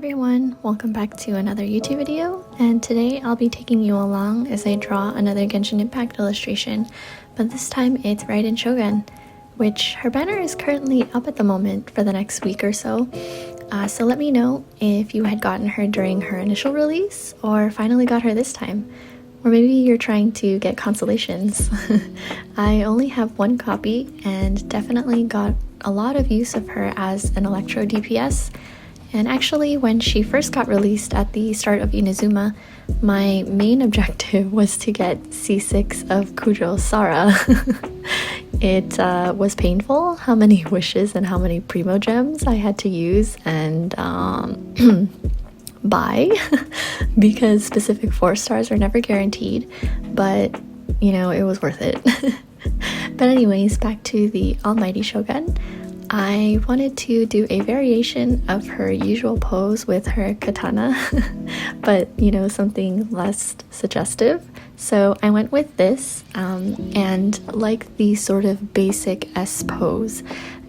everyone, welcome back to another YouTube video, and today I'll be taking you along as I draw another Genshin Impact illustration, but this time it's RAIDEN SHOGUN, which her banner is currently up at the moment for the next week or so. So let me know if you had gotten her during her initial release or finally got her this time. Or maybe you're trying to get consolations. I only have one copy and definitely got a lot of use of her as an electro DPS. And actually, when she first got released at the start of Inazuma, my main objective was to get C6 of Kujo Sara. It was painful how many wishes and how many primo gems I had to use and buy because specific 4 stars are never guaranteed, but you know, it was worth it. But anyways, back to the almighty Shogun. I wanted to do a variation of her usual pose with her katana, but you know, something less suggestive. So I went with this and like the sort of basic S pose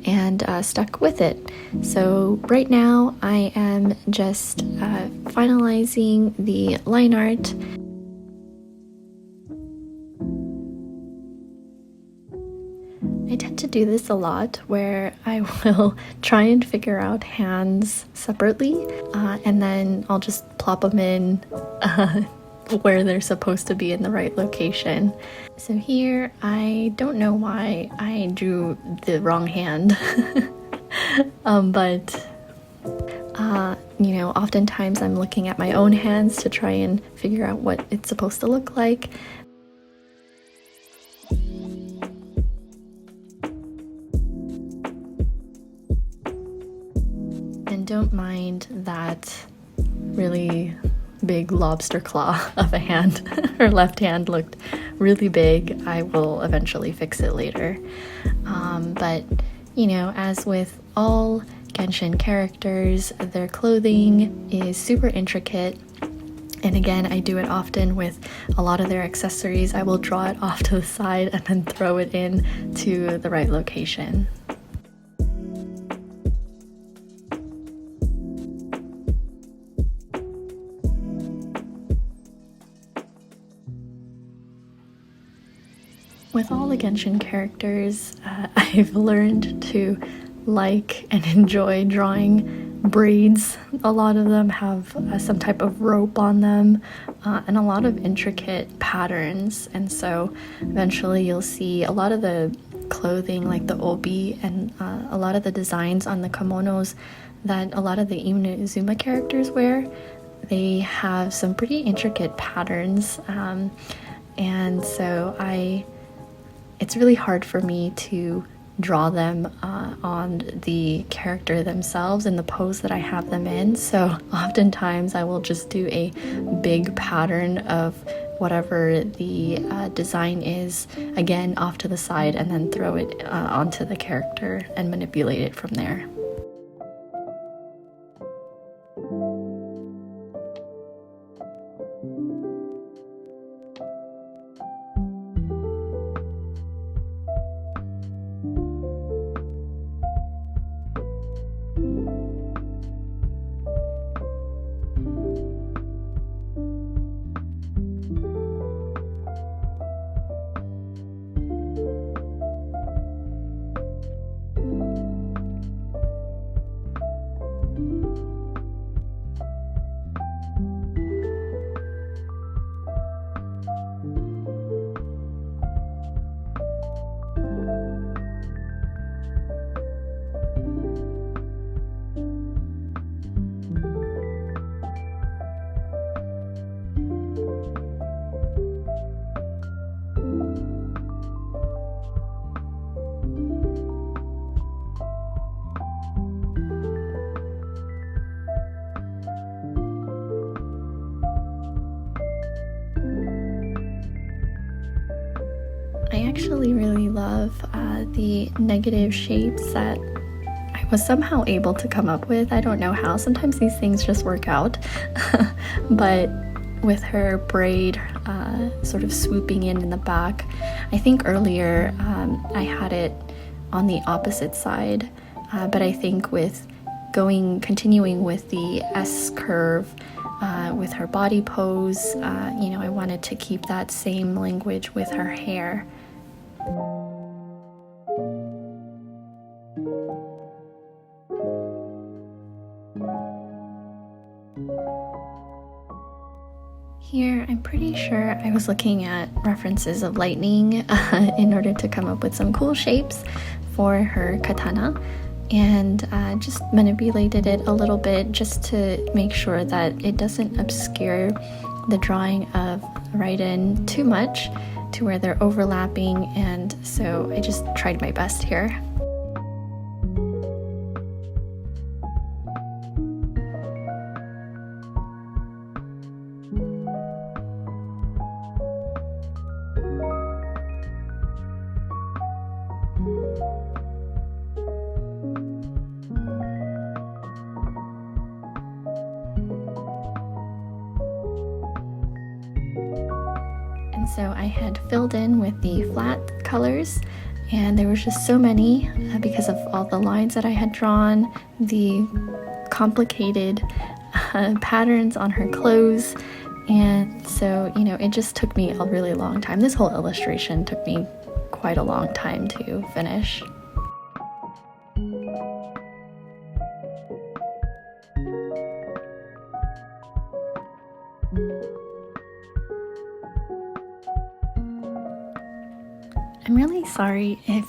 and stuck with it. So right now I am just finalizing the line art. I tend to do this a lot where I will try and figure out hands separately and then I'll just plop them in where they're supposed to be in the right location. So here, I don't know why I drew the wrong hand, but you know, oftentimes I'm looking at my own hands to try and figure out what it's supposed to look like. And don't mind that really big lobster claw of a hand. Her left hand looked really big. I will eventually fix it later. But you know, as with all Genshin characters, their clothing is super intricate. And again, I do it often with a lot of their accessories. I will draw it off to the side and then throw it in to the right location. With all the Genshin characters, I've learned to like and enjoy drawing braids. A lot of them have some type of rope on them and a lot of intricate patterns, and so eventually you'll see a lot of the clothing like the obi and a lot of the designs on the kimonos that a lot of the Inazuma characters wear. They have some pretty intricate patterns, and so it's really hard for me to draw them on the character themselves in the pose that I have them in. So oftentimes I will just do a big pattern of whatever the design is, again off to the side, and then throw it onto the character and manipulate it from there. I actually really love the negative shapes that I was somehow able to come up with. I don't know how. Sometimes these things just work out. But with her braid sort of swooping in the back, I think earlier I had it on the opposite side, but I think with continuing with the S curve with her body pose. You know, I wanted to keep that same language with her hair. Here, I'm pretty sure I was looking at references of lightning in order to come up with some cool shapes for her katana, and just manipulated it a little bit just to make sure that it doesn't obscure the drawing of Raiden too much to where they're overlapping, and so I just tried my best here. And so I had filled in with the flat colors, and there was just so many because of all the lines that I had drawn, the complicated patterns on her clothes, and so, you know, it just took me a really long time. This whole illustration took me quite a long time to finish. I'm really sorry if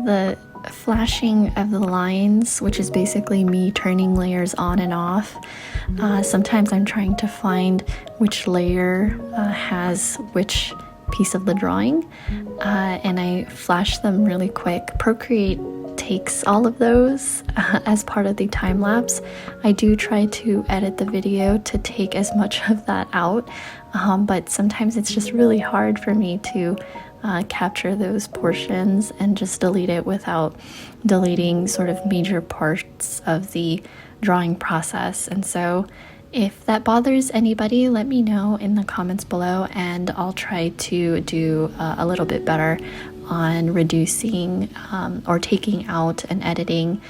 the flashing of the lines, which is basically me turning layers on and off, sometimes I'm trying to find which layer has which piece of the drawing, and I flash them really quick. Procreate takes all of those as part of the time lapse. I do try to edit the video to take as much of that out, but sometimes it's just really hard for me to capture those portions and just delete it without deleting sort of major parts of the drawing process. And so if that bothers anybody, let me know in the comments below, and I'll try to do a little bit better on reducing or taking out and editing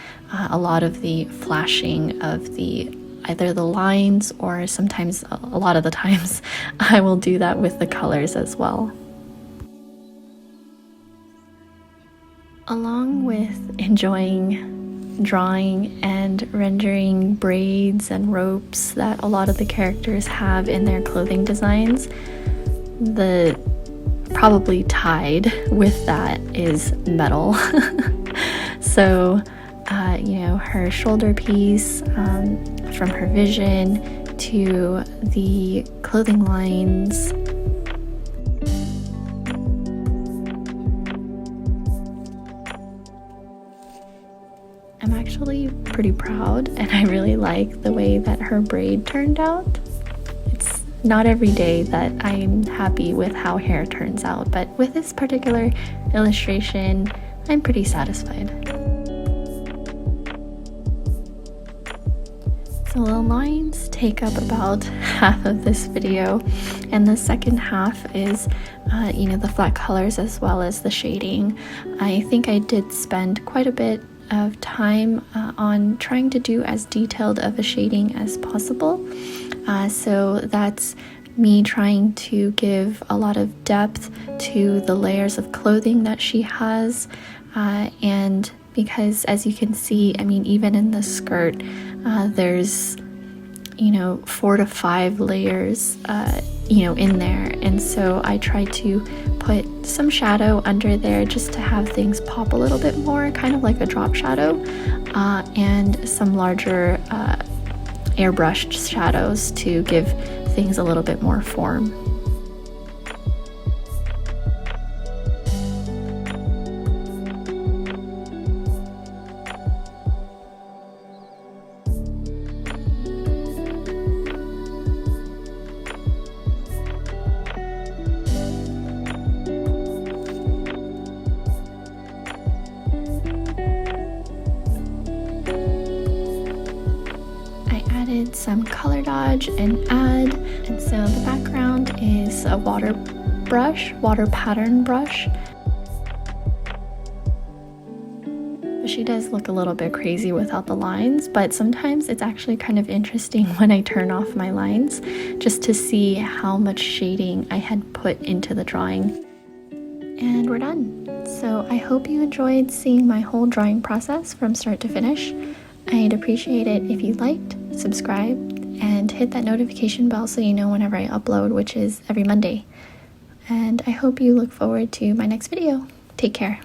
a lot of the flashing of the either the lines, or sometimes a lot of the times I will do that with the colors as well. Along with enjoying drawing and rendering braids and ropes that a lot of the characters have in their clothing designs, the probably tied with that is metal. So, you know, her shoulder piece, from her vision to the clothing lines. I'm actually pretty proud, and I really like the way that her braid turned out. It's not every day that I'm happy with how hair turns out, but with this particular illustration, I'm pretty satisfied. So the lines take up about half of this video, and the second half is you know, the flat colors as well as the shading. I think I did spend quite a bit of time on trying to do as detailed of a shading as possible. So that's me trying to give a lot of depth to the layers of clothing that she has, and because as you can see, I mean, even in the skirt, there's, you know, 4 to 5 layers, you know, in there, and so I try to put some shadow under there just to have things pop a little bit more, kind of like a drop shadow, and some larger airbrushed shadows to give things a little bit more form. Some color dodge and add, and so the background is a water pattern brush. She does look a little bit crazy without the lines, but sometimes it's actually kind of interesting when I turn off my lines just to see how much shading I had put into the drawing. And we're done. So I hope you enjoyed seeing my whole drawing process from start to finish. I'd appreciate it if you liked, subscribed, and hit that notification bell so you know whenever I upload, which is every Monday. And I hope you look forward to my next video. Take care.